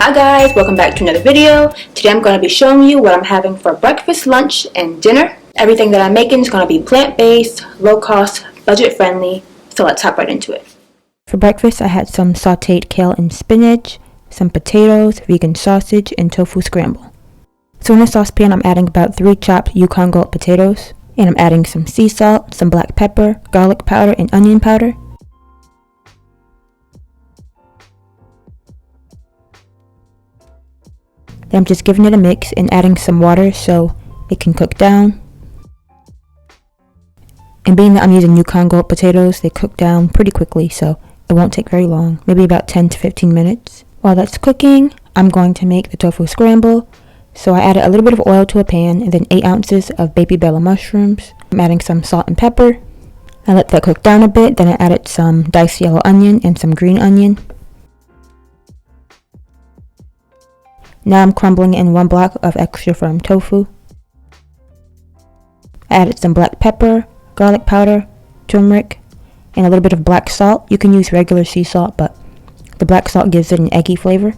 Hi guys, welcome back to another video. Today I'm going to be showing you what I'm having for breakfast, lunch, and dinner. Everything that I'm making is going to be plant-based, low-cost, budget-friendly, so let's hop right into it. For breakfast, I had some sauteed kale and spinach, some potatoes, vegan sausage, and tofu scramble. So in a saucepan, I'm adding about 3 chopped Yukon Gold potatoes, and I'm adding some sea salt, some black pepper, garlic powder, and onion powder. Then I'm just giving it a mix and adding some water so it can cook down. And being that I'm using Yukon Gold potatoes, they cook down pretty quickly, so it won't take very long, maybe about 10 to 15 minutes. While that's cooking, I'm going to make the tofu scramble. So I added a little bit of oil to a pan and then 8 ounces of baby bella mushrooms. I'm adding some salt and pepper. I let that cook down a bit, then I added some diced yellow onion and some green onion. Now I'm crumbling in 1 block of extra firm tofu. I added some black pepper, garlic powder, turmeric, and a little bit of black salt. You can use regular sea salt, but the black salt gives it an eggy flavor.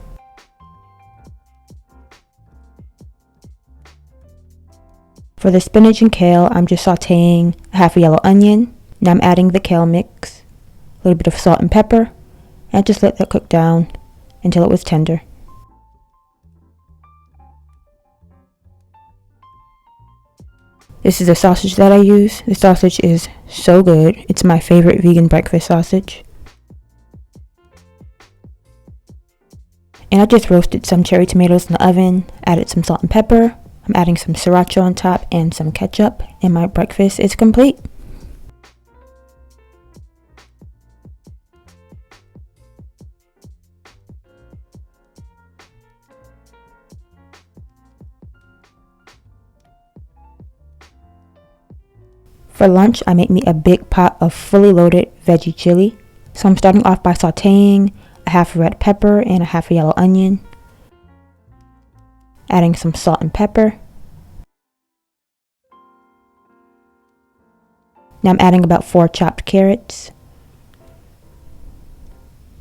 For the spinach and kale, I'm just sauteing half a yellow onion. Now I'm adding the kale mix, a little bit of salt and pepper, and just let that cook down until it was tender. This is the sausage that I use. The sausage is so good. It's my favorite vegan breakfast sausage. And I just roasted some cherry tomatoes in the oven, added some salt and pepper. I'm adding some sriracha on top and some ketchup, and my breakfast is complete. For lunch, I made me a big pot of fully loaded veggie chili. So I'm starting off by sauteing a half a red pepper and a half a yellow onion. Adding some salt and pepper. Now I'm adding about 4 chopped carrots,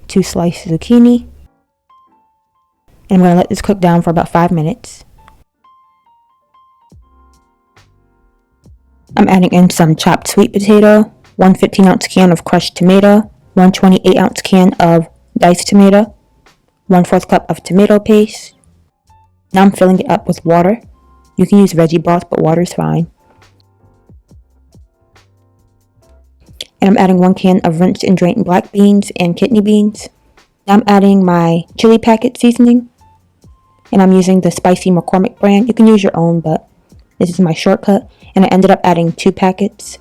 2 sliced zucchini, and I'm going to let this cook down for about 5 minutes. I'm adding in some chopped sweet potato, 1 15-ounce can of crushed tomato, 1 28-ounce can of diced tomato, 1/4 cup of tomato paste. Now I'm filling it up with water. You can use veggie broth, but water is fine. And I'm adding 1 can of rinsed and drained black beans and kidney beans. Now I'm adding my chili packet seasoning. And I'm using the spicy McCormick brand. You can use your own, but this is my shortcut. And I ended up adding 2 packets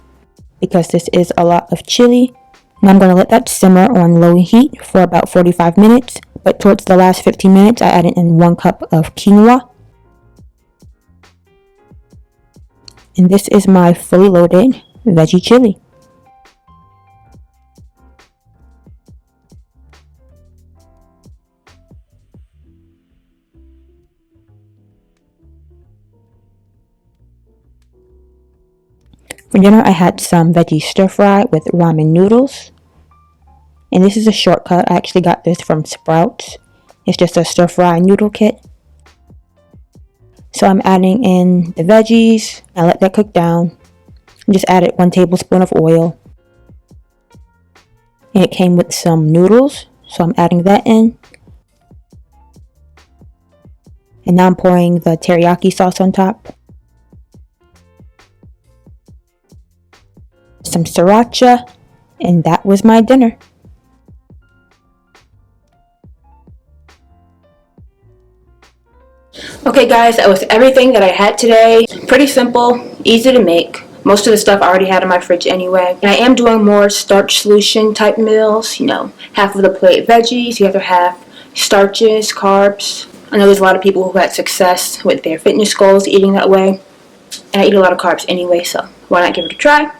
because this is a lot of chili. Now I'm going to let that simmer on low heat for about 45 minutes. But towards the last 15 minutes, I added in 1 cup of quinoa. And this is my fully loaded veggie chili. For dinner, I had some veggie stir fry with ramen noodles. And this is a shortcut. I actually got this from Sprouts. It's just a stir fry noodle kit. So I'm adding in the veggies. I let that cook down. I just added 1 tablespoon of oil. And it came with some noodles. So I'm adding that in. And now I'm pouring the teriyaki sauce on top. Some sriracha, and that was my dinner. Okay guys, that was everything that I had today. Pretty simple, easy to make. Most of the stuff I already had in my fridge anyway. And I am doing more starch solution type meals. You know, half of the plate veggies, the other half starches, carbs. I know there's a lot of people who had success with their fitness goals eating that way. And I eat a lot of carbs anyway, so why not give it a try?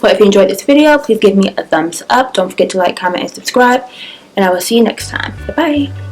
Well, if you enjoyed this video, please give me a thumbs up. Don't forget to like, comment, and subscribe. And I will see you next time. Bye-bye.